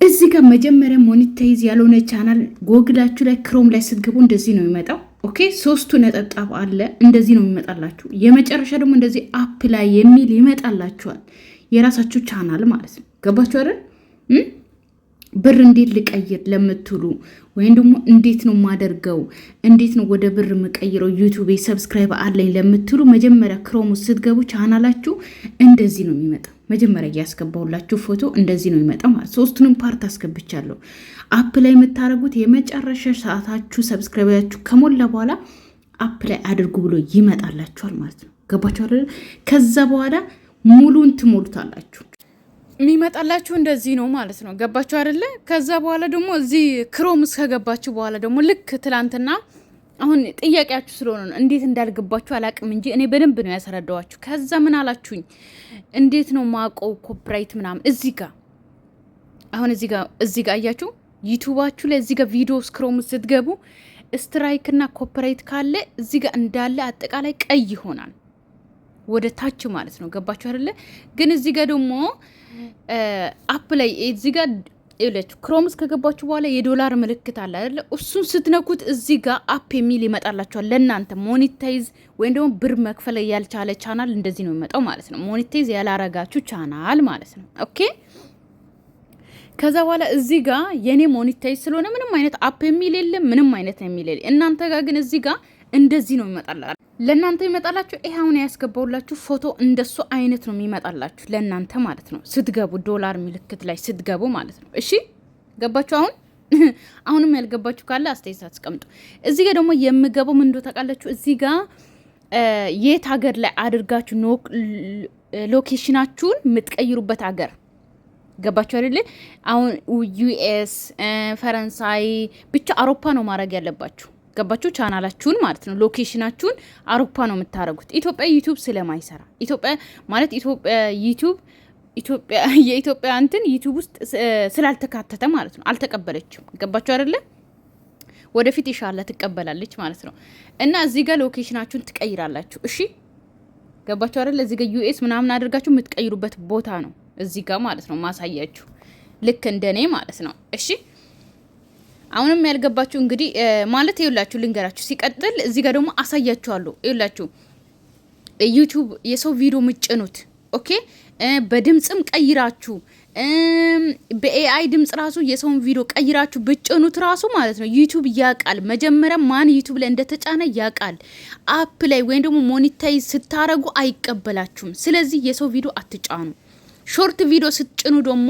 እዚህ ጋር መጀመሪያ ሞኔታይዝ ያልሆነ ቻናል ጎግላችሁ ላይ ክሮም ላይ ስትገቡ እንደዚህ ነው የሚመጣው። ኦኬ 3ቱ ነጠብጣብ አለ እንደዚህ ነው የሚመጣላችሁ። የመጨረሻ ደግሞ እንደዚህ አፕ ላይ የሚል ይመጣላችኋል። የራሳችሁ ቻናል ማለት ነው። ገባችሁ አይደል? ብር እንዴት ልቀይር ለምትሉ ወይም ደግሞ እንዴት ነው ማደርገው እንዴት ነው ወደ ብር የምቀይረው ዩቲዩብ ሰብስክራይብ አለኝ ለምትሉ መጀመሪያ ክሮም ስትገቡ ቻናላችሁ እንደዚህ ነው የሚመጣው። መጀመሪያ ያስገባሁላችሁ ፎቶ እንደዚህ ነው የሚመጣው ማለት 3ቱንም ፓርት አስገብቻለሁ። አፕ ላይ የምታደርጉት የመጨረሻ ሰዓታችሁ ሰብስክራይባችሁ ከሞላ በኋላ አፕ ላይ አድርጉ ብሎ ይመጣላችኋል ማለት ነው። ገባችሁ አይደል? ከዛ በኋላ ሙሉን ትሞሉታላችሁ። የሚመጣላችሁ እንደዚህ ነው ማለት ነው። ገባችሁ አይደለ? ከዛ በኋላ ደግሞ እዚህ ክሮም እስከገባችሁ በኋላ ደግሞ ልክ ትላንትና አሁን ጥያቄያችሁ ስለሆነ ነው እንዴት እንዳልገባችሁ አላቅም እንጂ እኔ በደንብ ነው ያስረዳዋችሁ። ከዛ ምን አላችሁኝ? እንዴት ነው ማቆው ኮፒራይት ምናምን እዚህ ጋር አሁን እዚህ ጋር አያችሁ ዩቲዩባችሁ ላይ እዚህ ጋር ቪዲዮ ክሮም ስትገቡ ስትራይክ እና ኮፒራይት ካለ እዚህ ጋር እንዳለ አጠቃላይ ቀይ ይሆናል ወደ ታች ማለት ነው። ገባችሁ አይደለ? ግን እዚህ ጋር ደግሞ አፕ ላይ እዚህ ጋር ይኸውላችሁ ክሮም እስከገባችሁ በኋላ የዶላር ምልክት አለ አይደለ? እሱን ስትነኩት እዚህ ጋር አፕ የሚል ይመጣላችኋል። ለእናንተ ሞኔታይዝ ወይም ደግሞ ብር መክፈል ያልቻለ ቻናል እንደዚህ ነው የሚመጣው ማለት ነው። ሞኔታይዝ ያላረጋችሁ ቻናል ማለት ነው። ኦኬ ከዛ በኋላ እዚህ ጋር የኔ ሞኔታይዝ ስለሆነ ምንም አይነት አፕ የሚል የለም፣ ምንም አይነት የሚል የለም። እናንተ ጋር ግን እዚህ ጋር እንደዚህ ነው ይመጣላችሁ። ለእናንተ ይመጣላችሁ። ይሄ አሁን ያስገባውላችሁ ፎቶ እንደሱ አይነት ነው የሚመጣላችሁ ለእናንተ ማለት ነው። ስትገቡ ዶላር ምልክት ላይ ስትገቡ ማለት ነው። እሺ ገባችሁ? አሁንም ያልገባችሁ ካለ አስተያየት አስቀምጡ። እዚህ ጋር ደግሞ የምገባው ምን እንደው ታውቃላችሁ? እዚህ ጋር የት ሀገር ላይ አድርጋችሁ ሎኬሽናችሁን የምትቀይሩበት ሀገር ገባችሁ አይደል? አሁን ዩኤስ፣ ፈረንሳይ ብቻ አውሮፓ ነው ማድረግ ያለባችሁ። ገባችሁ? ቻናላችሁን ማለት ነው ሎኬሽናችሁን አውሮፓ ነው የምታረጉት። ኢትዮጵያ ዩቲዩብ ስለማይሰራ ኢትዮጵያ ማለት የኢትዮጵያ እንትን ዩቲዩብ ውስጥ ስላልተካተተ ማለት ነው አልተቀበለችም። ገባችሁ አይደለ? ወደፊት ይሻላ ትቀበላለች ማለት ነው። እና እዚህ ጋር ሎኬሽናችሁን ትቀይራላችሁ። እሺ ገባችሁ አይደለ? እዚህ ጋር ዩኤስ ምናምን አድርጋችሁ የምትቀይሩበት ቦታ ነው እዚህ ጋር ማለት ነው ማሳያችሁ፣ ልክ እንደኔ ማለት ነው። እሺ አሁንም ያልገባችሁ እንግዲህ ማለት ይኸውላችሁ ልንገራችሁ። ሲቀጥል እዚህ ጋር ደግሞ አሳያችኋለሁ። ይኸውላችሁ ዩቲዩብ የሰው ቪዲዮ ምጭኑት ኦኬ፣ በድምጽም ቀይራችሁ በኤአይ ድምጽ ራሱ የሰውን ቪዲዮ ቀይራችሁ ብጭኑት ራሱ ማለት ነው ዩቲዩብ ያቃል። መጀመሪያ ማን ዩቲዩብ ላይ እንደተጫነ ያቃል። አፕ ላይ ወይም ደግሞ ሞኔታይዝ ስታረጉ አይቀበላችሁም። ስለዚህ የሰው ቪዲዮ አትጫኑ። ሾርት ቪዲዮ ስትጭኑ ደግሞ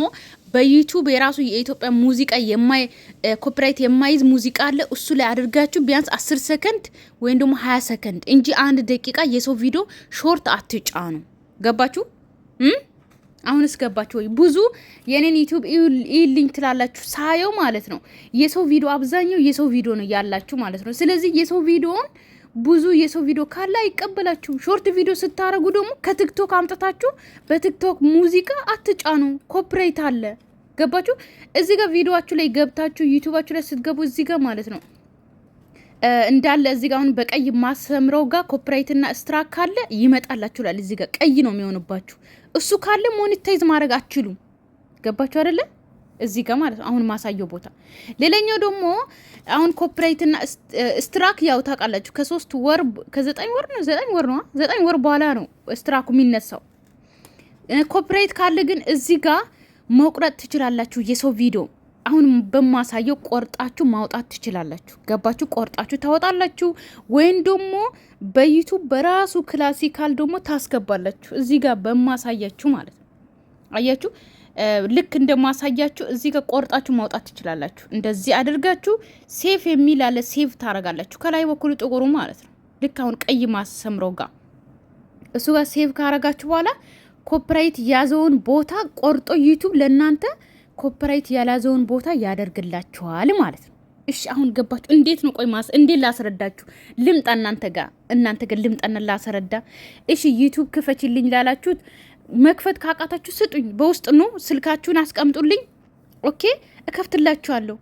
በዩቲዩብ የራሱ የኢትዮጵያ ሙዚቃ ኮፒራይት የማይዝ ሙዚቃ አለ። እሱ ላይ አድርጋችሁ ቢያንስ 10 ሰከንድ ወይም ደግሞ 20 ሰከንድ እንጂ 1 ደቂቃ የሰው ቪዲዮ ሾርት አትጫኑ። ገባችሁ? አሁንስ ገባችሁ ወይ? ብዙ የኔን ዩቲዩብ ኢሊንክ ትላላችሁ ሳየው ማለት ነው የሰው ቪዲዮ አብዛኛው የሰው ቪዲዮ ነው ያላችሁ ማለት ነው። ስለዚህ የሰው ቪዲዮን ብዙ የሰው ቪዲዮ ካለ አይቀበላችሁም። ሾርት ቪዲዮ ስታረጉ ደግሞ ከቲክቶክ አምጥታችሁ በቲክቶክ ሙዚቃ አትጫኑ፣ ኮፒራይት አለ። ገባችሁ? እዚህ ጋር ቪዲዮአችሁ ላይ ገብታችሁ ዩቲዩባችሁ ላይ ስትገቡ እዚህ ጋር ማለት ነው እንዳለ እዚህ ጋር አሁን በቀይ ማሰምረው ጋር ኮፒራይትና ስትራክ ካለ ይመጣላችኋል። እዚህ ጋር ቀይ ነው የሚሆንባችሁ። እሱ ካለ ሞኔታይዝ ማድረግ አትችሉም። ገባችሁ አይደለ? እዚህ ጋር ማለት ነው አሁን ማሳየው ቦታ። ሌላኛው ደግሞ አሁን ኮፒራይትና ስትራክ ያው ታውቃላችሁ ከ3 ወር ከ9 ወር ነው 9 ወር በኋላ ነው ስትራኩ የሚነሳው። ኮፒራይት ካለ ግን እዚህ ጋር መቁረጥ ትችላላችሁ የሰው ቪዲዮ። አሁን በማሳየው ቆርጣችሁ ማውጣት ትችላላችሁ። ገባችሁ? ቆርጣችሁ ታወጣላችሁ ወይም ደግሞ በዩቲዩብ በራሱ ክላሲካል ደግሞ ታስገባላችሁ እዚህ ጋር በማሳያችሁ ማለት ነው። አያችሁ? ልክ እንደማሳያችሁ እዚህ ጋር ቆርጣችሁ ማውጣት ትችላላችሁ። እንደዚህ አድርጋችሁ ሴፍ የሚል አለ፣ ሴቭ ታረጋላችሁ ከላይ በኩል ጥቁሩ ማለት ነው። ልክ አሁን ቀይ ማሰምረው ጋር እሱ ጋር ሴቭ ካረጋችሁ በኋላ ኮፒራይት ያዘውን ቦታ ቆርጦ ዩቲዩብ ለእናንተ ኮፒራይት ያላዘውን ቦታ ያደርግላችኋል ማለት ነው። እሺ አሁን ገባችሁ? እንዴት ነው? ቆይ እንዴት ላስረዳችሁ? ልምጣ እናንተ ጋር ልምጣና ላስረዳ። እሺ ዩቲዩብ ክፈችልኝ ላላችሁት መክፈት ካቃታችሁ ስጡኝ፣ በውስጥ ነው ስልካችሁን አስቀምጡልኝ። ኦኬ እከፍትላችኋለሁ፣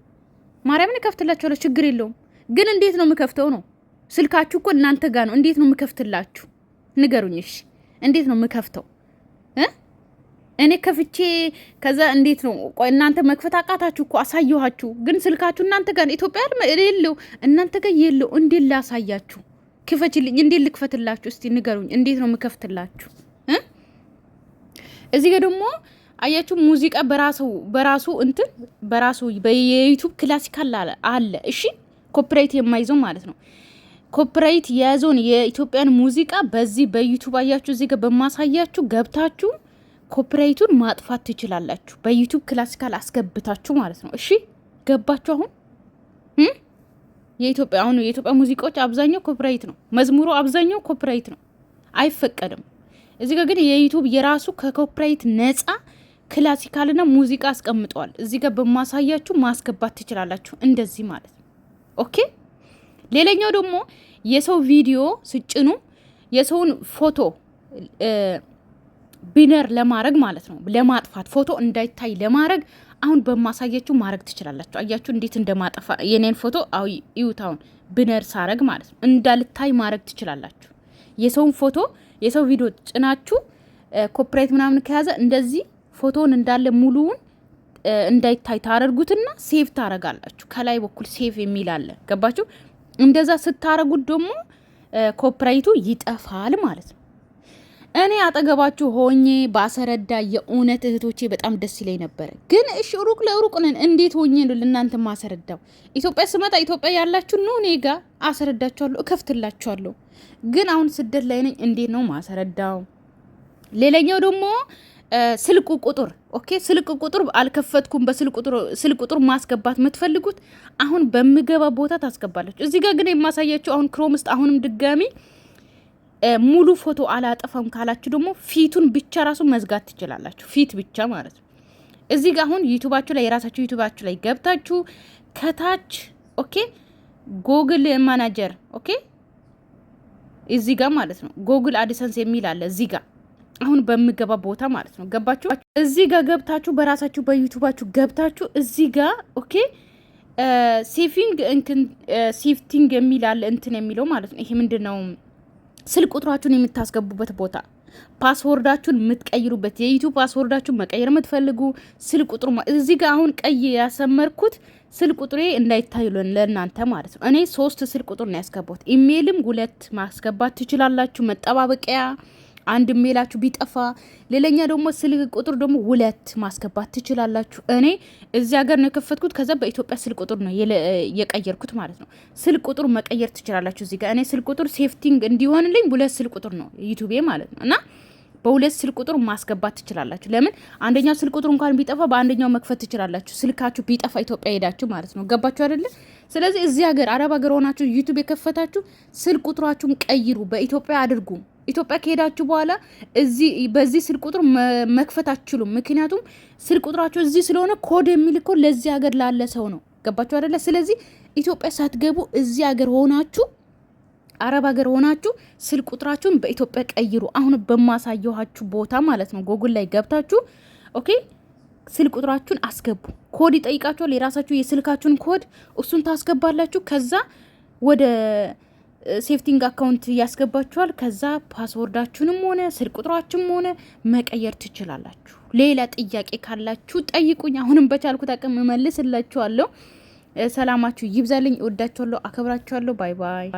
ማርያምን እከፍትላችኋለሁ፣ ችግር የለውም። ግን እንዴት ነው የምከፍተው ነው? ስልካችሁ እኮ እናንተ ጋር ነው። እንዴት ነው የምከፍትላችሁ? ንገሩኝ። እሺ እንዴት ነው የምከፍተው? እኔ ከፍቼ ከዛ እንዴት ነው? ቆይ እናንተ መክፈት አቃታችሁ እኮ አሳየኋችሁ። ግን ስልካችሁ እናንተ ጋር ኢትዮጵያ የለው እናንተ ጋር የለው። እንዴት ላሳያችሁ? ክፈችልኝ። እንዴት ልክፈትላችሁ? እስቲ ንገሩኝ። እንዴት ነው የምከፍትላችሁ? እዚህ ጋር ደግሞ አያችሁ ሙዚቃ በራሱ እንትን በራሱ በዩቲዩብ ክላሲካል አለ። እሺ ኮፒራይት የማይዘው ማለት ነው። ኮፒራይት የያዘውን የኢትዮጵያን ሙዚቃ በዚህ በዩቲዩብ አያችሁ እዚህ ጋር በማሳያችሁ ገብታችሁ ኮፒራይቱን ማጥፋት ትችላላችሁ። በዩቲዩብ ክላሲካል አስገብታችሁ ማለት ነው። እሺ ገባችሁ? አሁን የኢትዮጵያ ሙዚቃዎች አብዛኛው ኮፒራይት ነው። መዝሙሩ አብዛኛው ኮፒራይት ነው፣ አይፈቀድም። እዚህ ጋር ግን የዩቲዩብ የራሱ ከኮፒራይት ነፃ ክላሲካልና ሙዚቃ አስቀምጠዋል። እዚህ ጋር በማሳያችሁ ማስገባት ትችላላችሁ፣ እንደዚህ ማለት ነው። ኦኬ። ሌላኛው ደግሞ የሰው ቪዲዮ ስጭኑ የሰውን ፎቶ ቢነር ለማድረግ ማለት ነው፣ ለማጥፋት ፎቶ እንዳይታይ ለማድረግ አሁን በማሳያችሁ ማድረግ ትችላላችሁ። አያችሁ እንዴት እንደማጠፋ የኔን ፎቶ ይውታውን ቢነር ሳረግ ማለት ነው እንዳልታይ ማድረግ ትችላላችሁ። የሰውን ፎቶ የሰው ቪዲዮ ጭናችሁ ኮፒራይት ምናምን ከያዘ እንደዚህ ፎቶውን እንዳለ ሙሉውን እንዳይታይ ታደርጉትና ሴቭ ታረጋላችሁ። ከላይ በኩል ሴቭ የሚል አለ። ገባችሁ? እንደዛ ስታረጉት ደግሞ ኮፒራይቱ ይጠፋል ማለት ነው። እኔ አጠገባችሁ ሆኜ ባሰረዳ የእውነት እህቶቼ በጣም ደስ ይለኝ ነበረ። ግን እሺ ሩቅ ለሩቅ ነን። እንዴት ሆኜ ነው ለእናንተ ማሰረዳው? ኢትዮጵያ ስመጣ ኢትዮጵያ ያላችሁ ነው እኔ ጋር አሰረዳችኋለሁ፣ እከፍትላችኋለሁ። ግን አሁን ስደት ላይ ነኝ። እንዴት ነው ማሰረዳው? ሌላኛው ደግሞ ስልክ ቁጥር ኦኬ፣ ስልክ ቁጥር አልከፈትኩም። ስልክ ቁጥር ማስገባት የምትፈልጉት አሁን በምገባ ቦታ ታስገባላችሁ። እዚህ ጋር ግን የማሳያችሁ አሁን ክሮም ውስጥ አሁንም ድጋሚ ሙሉ ፎቶ አላጠፋም ካላችሁ ደግሞ ፊቱን ብቻ ራሱ መዝጋት ትችላላችሁ። ፊት ብቻ ማለት ነው። እዚህ ጋር አሁን ዩቲዩባችሁ ላይ የራሳችሁ ዩቲዩባችሁ ላይ ገብታችሁ ከታች ኦኬ ጎግል ማናጀር ኦኬ፣ እዚህ ጋር ማለት ነው ጎግል አድሰንስ የሚል አለ እዚህ ጋር አሁን በምገባ ቦታ ማለት ነው። ገባችሁ? እዚህ ጋር ገብታችሁ በራሳችሁ በዩቲዩባችሁ ገብታችሁ እዚህ ጋር ኦኬ ሴፍቲንግ የሚል አለ እንትን የሚለው ማለት ነው። ይሄ ምንድነው? ስልክ ቁጥራችሁን የምታስገቡበት ቦታ፣ ፓስወርዳችሁን የምትቀይሩበት፣ የዩቲዩብ ፓስወርዳችሁን መቀየር የምትፈልጉ ስልክ ቁጥሩ እዚህ ጋር አሁን ቀይ ያሰመርኩት ስልክ ቁጥሬ እንዳይታዩ ለእናንተ ማለት ነው። እኔ 3 ስልክ ቁጥር ነው ያስገባሁት። ኢሜይልም 2 ማስገባት ትችላላችሁ። መጠባበቂያ አንድ ሜላችሁ ቢጠፋ ሌላኛ ደግሞ ስልክ ቁጥር ደግሞ 2 ማስገባት ትችላላችሁ። እኔ እዚህ ሀገር ነው የከፈትኩት። ከዛ በኢትዮጵያ ስልክ ቁጥር ነው የቀየርኩት ማለት ነው። ስልክ ቁጥር መቀየር ትችላላችሁ። እዚህ ጋር እኔ ስልክ ቁጥር ሴፍቲንግ እንዲሆንልኝ 2 ስልክ ቁጥር ነው ዩቲዩብ ማለት ነው። እና በ2 ስልክ ቁጥር ማስገባት ትችላላችሁ። ለምን አንደኛው ስልክ ቁጥር እንኳን ቢጠፋ በአንደኛው መክፈት ትችላላችሁ። ስልካችሁ ቢጠፋ ኢትዮጵያ ሄዳችሁ ማለት ነው። ገባችሁ አይደለ? ስለዚህ እዚህ ሀገር አረብ ሀገር ሆናችሁ ዩቲዩብ የከፈታችሁ ስልክ ቁጥራችሁን ቀይሩ፣ በኢትዮጵያ አድርጉ። ኢትዮጵያ ከሄዳችሁ በኋላ በዚህ ስልክ ቁጥር መክፈት አትችሉም። ምክንያቱም ስልክ ቁጥራችሁ እዚህ ስለሆነ ኮድ የሚልከው ለዚህ ሀገር ላለ ሰው ነው። ገባችሁ አይደለ? ስለዚህ ኢትዮጵያ ሳትገቡ እዚህ ሀገር ሆናችሁ አረብ ሀገር ሆናችሁ ስልክ ቁጥራችሁን በኢትዮጵያ ቀይሩ። አሁን በማሳየኋችሁ ቦታ ማለት ነው። ጎግል ላይ ገብታችሁ ኦኬ ስልክ ቁጥራችሁን አስገቡ። ኮድ ይጠይቃችኋል። የራሳችሁ የስልካችሁን ኮድ እሱን ታስገባላችሁ። ከዛ ወደ ሴፍቲንግ አካውንት ያስገባችኋል። ከዛ ፓስወርዳችሁንም ሆነ ስልክ ቁጥራችሁንም ሆነ መቀየር ትችላላችሁ። ሌላ ጥያቄ ካላችሁ ጠይቁኝ። አሁንም በቻልኩት አቅም እመልስላችኋለሁ። ሰላማችሁ ይብዛልኝ። እወዳችኋለሁ፣ አከብራችኋለሁ። ባይ ባይ።